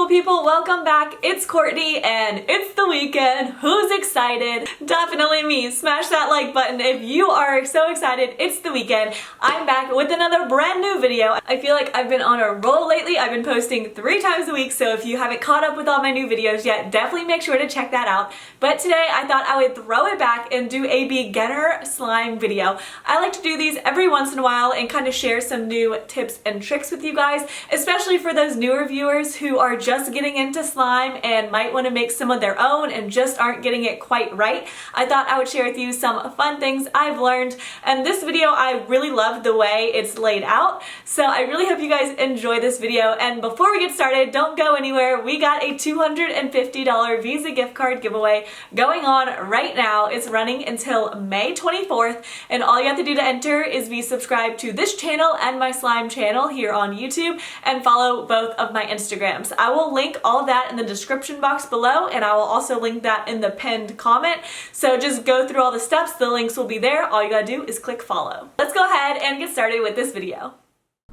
people, welcome back. It's Courtney and it's the weekend. Who's excited? Definitely me. Smash that like button if you are so excited. It's the weekend. I'm back with another brand new video. I feel like I've been on a roll lately. I've been posting 3 times a week, so if you haven't caught up with all my new videos yet, definitely make sure to check that out. But today I thought I would throw it back and do a beginner slime video. I like to do these every once in a while and kind of share some new tips and tricks with you guys, especially for those newer viewers who are just getting into slime and might want to make some of their own and just aren't getting it quite right. I thought I would share with you some fun things I've learned, and this video I really love the way it's laid out, so I really hope you guys enjoy this video. And before we get started, don't go anywhere. We got a $250 Visa gift card giveaway going on right now. It's running until May 24th, and all you have to do to enter is be subscribed to this channel and my slime channel here on YouTube and follow both of my Instagrams. I will link all of that in the description box below, and I will also link that in the pinned comment. So just go through all the steps. The links will be there. All you gotta do is click follow. Let's go ahead and get started with this video.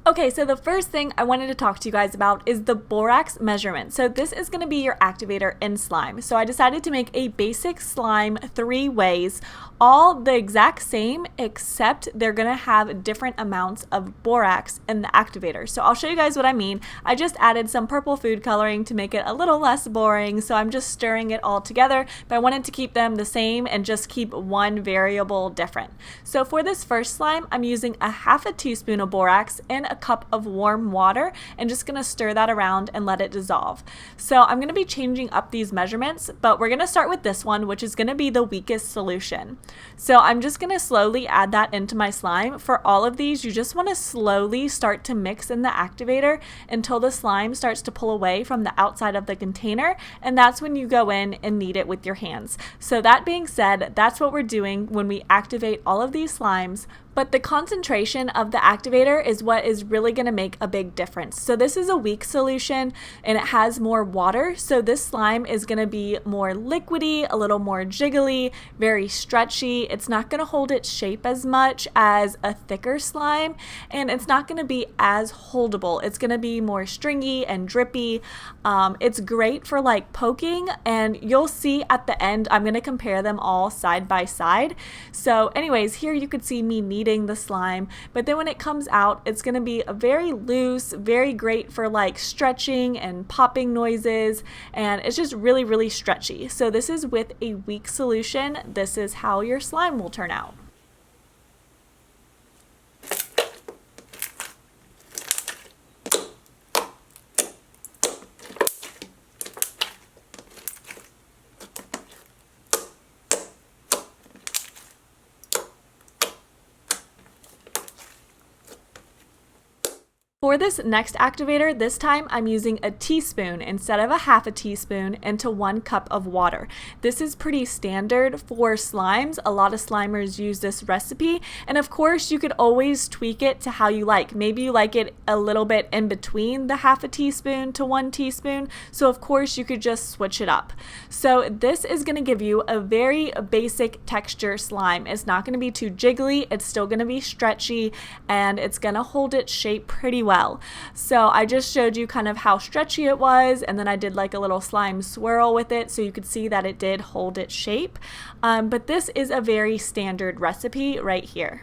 Okay, so the first thing I wanted to talk to you guys about is the borax measurement. So this is going to be your activator in slime. So I decided to make a basic slime 3 ways, all the exact same, except they're going to have different amounts of borax in the activator. So I'll show you guys what I mean. I just added some purple food coloring to make it a little less boring, so I'm just stirring it all together, but I wanted to keep them the same and just keep one variable different. So for this first slime, I'm using a 1/2 teaspoon of borax and a cup of warm water and just going to stir that around and let it dissolve. So I'm going to be changing up these measurements, but we're going to start with this one, which is going to be the weakest solution. So I'm just going to slowly add that into my slime. For all of these, you just want to slowly start to mix in the activator until the slime starts to pull away from the outside of the container, and that's when you go in and knead it with your hands. So that being said, that's what we're doing when we activate all of these slimes. But the concentration of the activator is what is really going to make a big difference. So this is a weak solution and it has more water. So this slime is going to be more liquidy, a little more jiggly, very stretchy. It's not going to hold its shape as much as a thicker slime, and it's not going to be as holdable. It's going to be more stringy and drippy. It's great for like poking, and you'll see at the end, I'm going to compare them all side by side. So anyways, here you could see me kneading the slime, but then when it comes out, it's going to be a very loose, very great for like stretching and popping noises, and it's just really, really stretchy. So this is with a weak solution. This is how your slime will turn out. For this next activator, this time I'm using a teaspoon instead of a 1/2 teaspoon into 1 cup of water. This is pretty standard for slimes. A lot of slimers use this recipe, and of course you could always tweak it to how you like. Maybe you like it a little bit in between the 1/2 teaspoon to 1 teaspoon, so of course you could just switch it up. So this is going to give you a very basic texture slime. It's not going to be too jiggly, it's still going to be stretchy, and it's going to hold its shape pretty well. So I just showed you kind of how stretchy it was, and then I did like a little slime swirl with it so you could see that it did hold its shape. But this is a very standard recipe right here.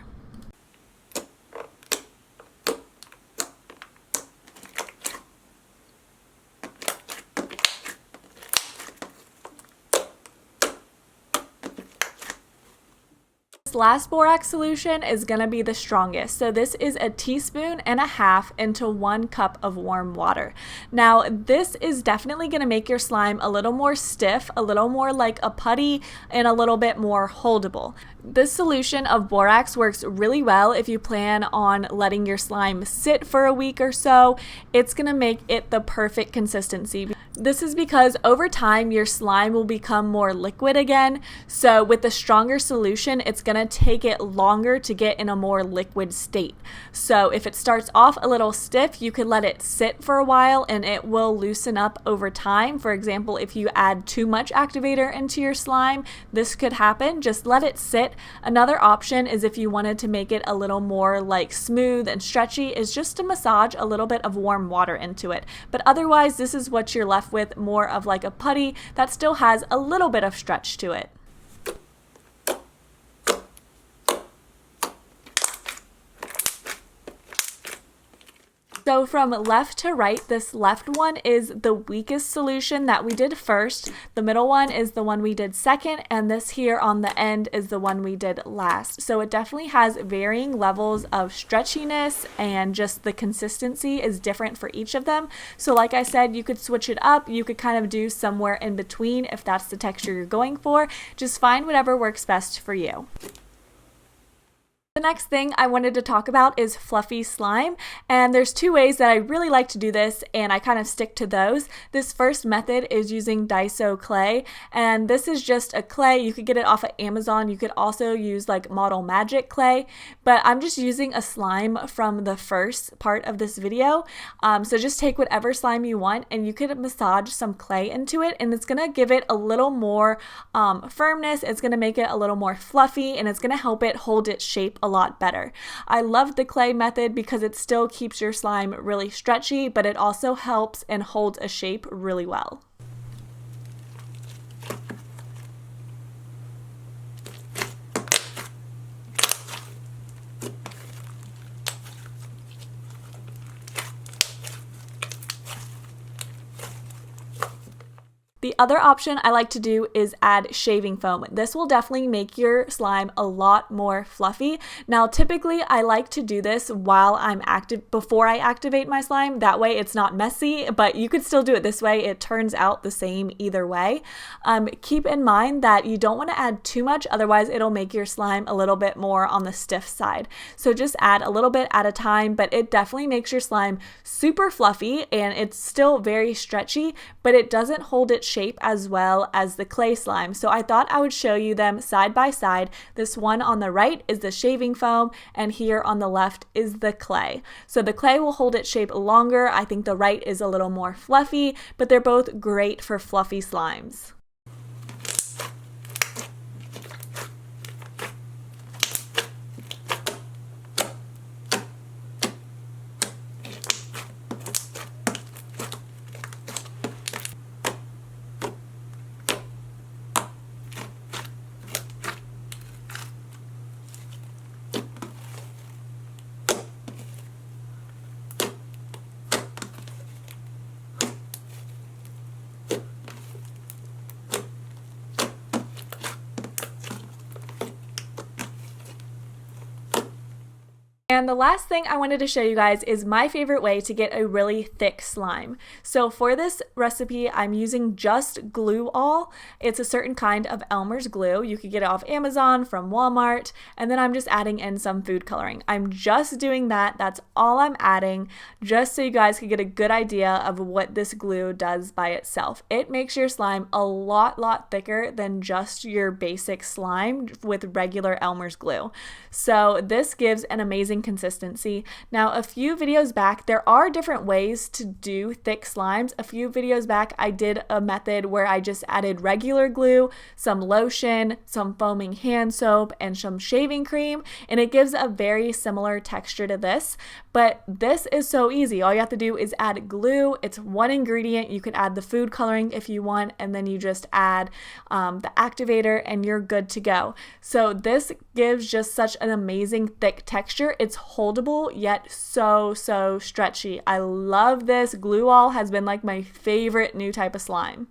Last borax solution is going to be the strongest. So this is a teaspoon and a 1/2 into 1 cup of warm water. Now this is definitely going to make your slime a little more stiff, a little more like a putty, and a little bit more holdable. This solution of borax works really well if you plan on letting your slime sit for a week or so. It's going to make it the perfect consistency. This is because over time your slime will become more liquid again. So with the stronger solution, it's going to take it longer to get in a more liquid state. So if it starts off a little stiff, you could let it sit for a while and it will loosen up over time. For example, if you add too much activator into your slime, this could happen. Just let it sit. Another option is if you wanted to make it a little more like smooth and stretchy, is just to massage a little bit of warm water into it. But otherwise, this is what you're left left with more of like a putty that still has a little bit of stretch to it. So from left to right, this left one is the weakest solution that we did first. The middle one is the one we did second, and this here on the end is the one we did last. So it definitely has varying levels of stretchiness, and just the consistency is different for each of them. So like I said, you could switch it up. You could kind of do somewhere in between if that's the texture you're going for. Just find whatever works best for you. The next thing I wanted to talk about is fluffy slime, and there's two ways that I really like to do this, and I kind of stick to those. This first method is using Daiso clay, and this is just a clay. You could get it off of Amazon. You could also use like Model Magic clay, but I'm just using a slime from the first part of this video. So just take whatever slime you want, and you could massage some clay into it, and it's gonna give it a little more firmness. It's gonna make it a little more fluffy, and it's gonna help it hold its shape a lot better. I love the clay method because it still keeps your slime really stretchy, but it also helps and holds a shape really well. The other option I like to do is add shaving foam. This will definitely make your slime a lot more fluffy. Now, typically I like to do this while I'm before I activate my slime. That way it's not messy, but you could still do it this way. It turns out the same either way. Keep in mind that you don't want to add too much, otherwise it'll make your slime a little bit more on the stiff side. So just add a little bit at a time, but it definitely makes your slime super fluffy, and it's still very stretchy, but it doesn't hold its shape as well as the clay slime. So I thought I would show you them side by side. This one on the right is the shaving foam, and here on the left is the clay. So the clay will hold its shape longer. I think the right is a little more fluffy, but they're both great for fluffy slimes. And the last thing I wanted to show you guys is my favorite way to get a really thick slime. So for this recipe, I'm using just glue all. It's a certain kind of Elmer's glue. You could get it off Amazon, from Walmart, and then I'm just adding in some food coloring. I'm just doing that. That's all I'm adding, just so you guys can get a good idea of what this glue does by itself. It makes your slime a lot thicker than just your basic slime with regular Elmer's glue. So this gives an amazing consistency. Now, a few videos back, there are different ways to do thick slimes. A few videos back, I did a method where I just added regular glue, some lotion, some foaming hand soap, and some shaving cream, and it gives a very similar texture to this. But this is so easy. All you have to do is add glue. It's one ingredient. You could add the food coloring if you want, and then you just add the activator and you're good to go. So this gives just such an amazing thick texture. It's holdable yet so stretchy. I love this. Glue all has been like my favorite new type of slime.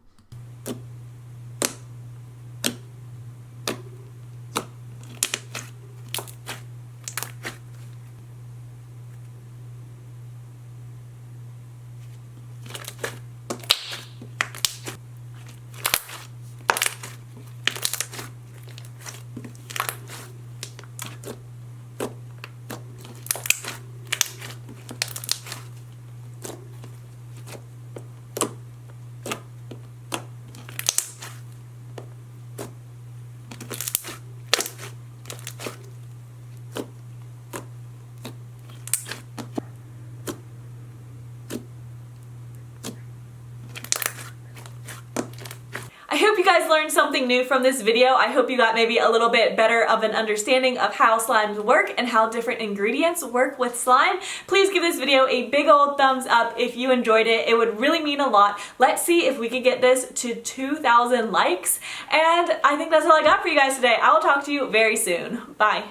guys learned something new from this video. I hope you got maybe a little bit better of an understanding of how slimes work and how different ingredients work with slime. Please give this video a big old thumbs up if you enjoyed it. It would really mean a lot. Let's see if we could get this to 2,000 likes. And I think that's all I got for you guys today. I will talk to you very soon. Bye.